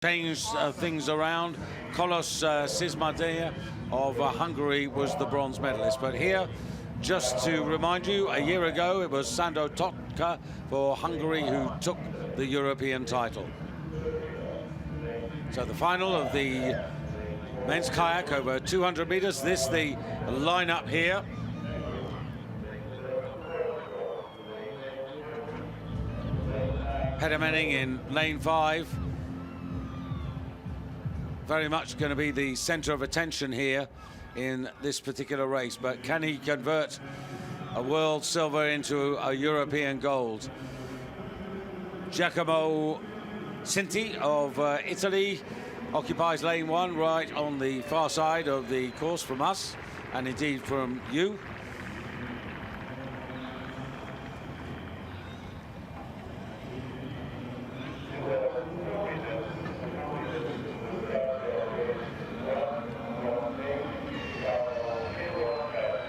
changed things around. Kolos Sismadea of Hungary was the bronze medalist. But here, just to remind you, a year ago it was Sándor Tokta for Hungary who took the European title. So the final of the men's kayak over 200 meters. This the lineup here. Peter Menning in lane 5. Very much going to be the center of attention here in this particular race, but can he convert a world silver into a European gold? Giacomo Cinti of Italy occupies lane 1, right on the far side of the course from us, and indeed from you.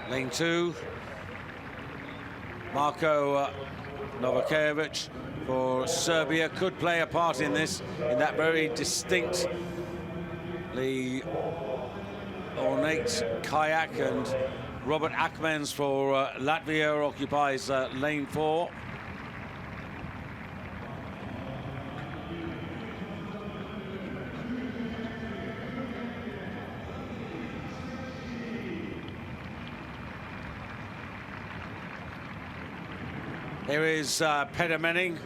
Lane 2, Marko Novakovic for Serbia could play a part in this, in that very distinctly ornate kayak, and Robert AKMENS for Latvia occupies lane 4. Here is Peter Menning,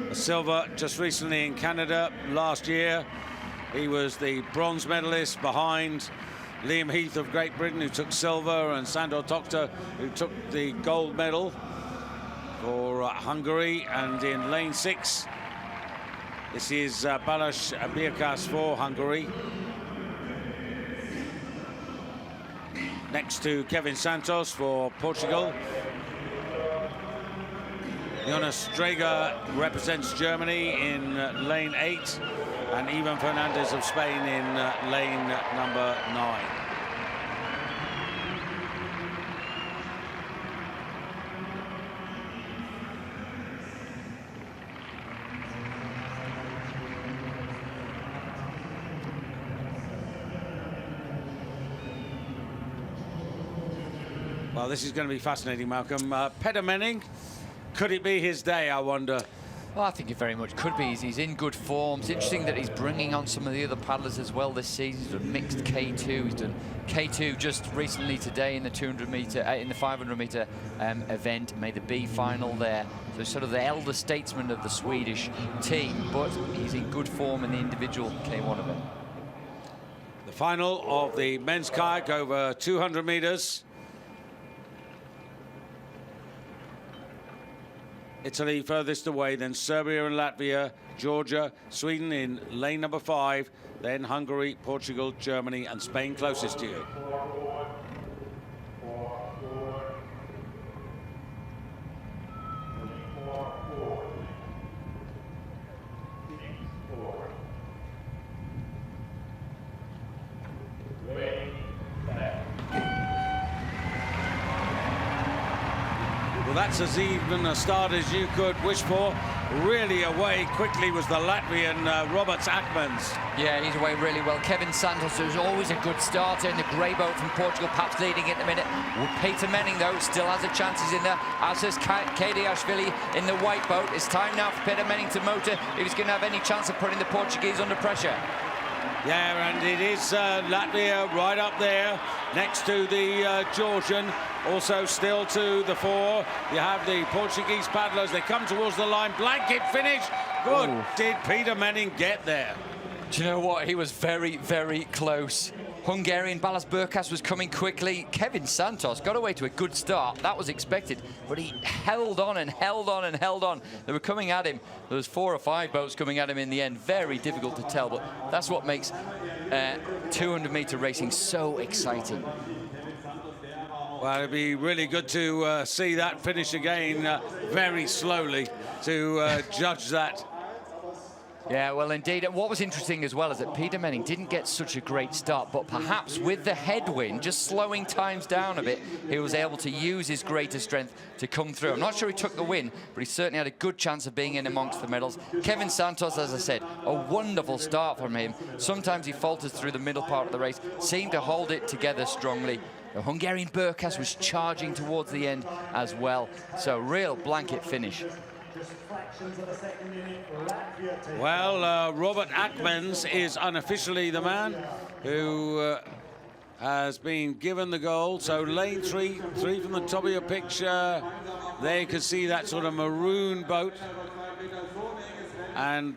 a silver just recently in Canada last year. He was the bronze medalist behind Liam Heath of Great Britain, who took silver, and Sándor Tokta, who took the gold medal for Hungary. And in lane 6, this is Balázs Birkas for Hungary. Next to Kevin Santos for Portugal. Jonas Draeger represents Germany in lane 8, and Ivan Fernandez of Spain in lane number 9. Well, this is going to be fascinating, Malcolm. Peter Menning, could it be his day, I wonder? Well, I think it very much could be. He's in good form. It's interesting that he's bringing on some of the other paddlers as well this season. He's done mixed K2. He's done K2 just recently today in the 200-meter, in the 500-meter event. Made the B final there. So sort of the elder statesman of the Swedish team, but he's in good form in the individual K1 event. The final of the men's kayak over 200 meters. Italy furthest away, then Serbia and Latvia, Georgia, Sweden in lane number 5, then Hungary, Portugal, Germany, and Spain closest to you. Well, that's as even a start as you could wish for. Really away quickly was the Latvian Roberts AKMENS. Yeah, he's away really well. Kevin Santos, who's always a good starter in the grey boat from Portugal, perhaps leading at the minute. Peter Menning, though, still has a chance. He's in there, as is Kadiashvili in the white boat. It's time now for Peter Menning to motor if he's going to have any chance of putting the Portuguese under pressure. Yeah, and it is Latvia right up there next to the Georgian. Also still to the 4, you have the Portuguese paddlers. They come towards the line. Blanket finish. Good. Ooh. Did Peter Menning get there? Do you know what? He was very, very close. Hungarian Balázs Birkas was coming quickly. Kevin Santos got away to a good start. That was expected, but he held on and held on and held on. They were coming at him. There was 4 or 5 boats coming at him in the end. Very difficult to tell, but that's what makes 200-meter racing so exciting. Well, it'd be really good to see that finish again very slowly to judge that. Yeah, well, indeed. And what was interesting as well is that Peter Menning didn't get such a great start, but perhaps with the headwind, just slowing times down a bit, he was able to use his greater strength to come through. I'm not sure he took the win, but he certainly had a good chance of being in amongst the medals. Kevin Santos, as I said, a wonderful start from him. Sometimes he falters through the middle part of the race, seemed to hold it together strongly. The Hungarian Burkas was charging towards the end as well. So real blanket finish. Well, Robert AKMENS is unofficially the man who has been given the gold. So lane three from the top of your picture. There you can see that sort of maroon boat. And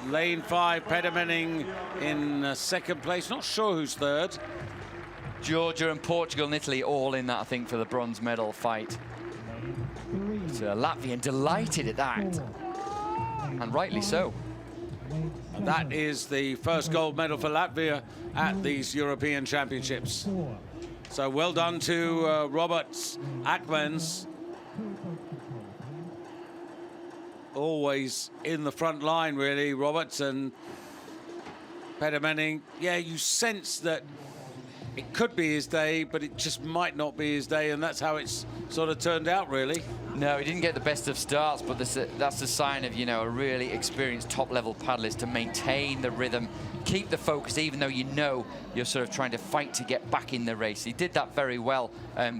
lane 5, Peter Menning in second place. Not sure who's third. Georgia and Portugal and Italy all in that, I think, for the bronze medal fight. So Latvian delighted at that, and rightly so. And that is the first gold medal for Latvia at these European Championships. So well done to Robert AKMENS. Always in the front line, really, Roberts and Peter Menning. Yeah, you sense that it could be his day, but it just might not be his day, and that's how it's sort of turned out, really. No, he didn't get the best of starts, but that's a sign of, you know, a really experienced top-level paddlist to maintain the rhythm, keep the focus, even though you know you're sort of trying to fight to get back in the race. He did that very well,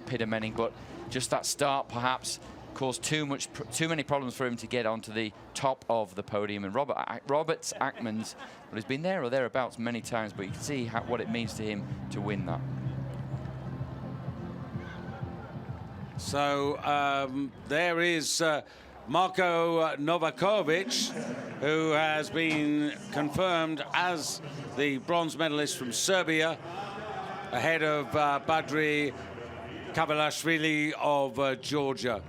Peter Menning, but just that start perhaps caused too many problems for him to get onto the top of the podium. And Roberts AKMENS, well, he's been there or thereabouts many times, but you can see what it means to him to win that. So there is Marko Novakovic, who has been confirmed as the bronze medalist from Serbia, ahead of Badri Kavalashvili of Georgia.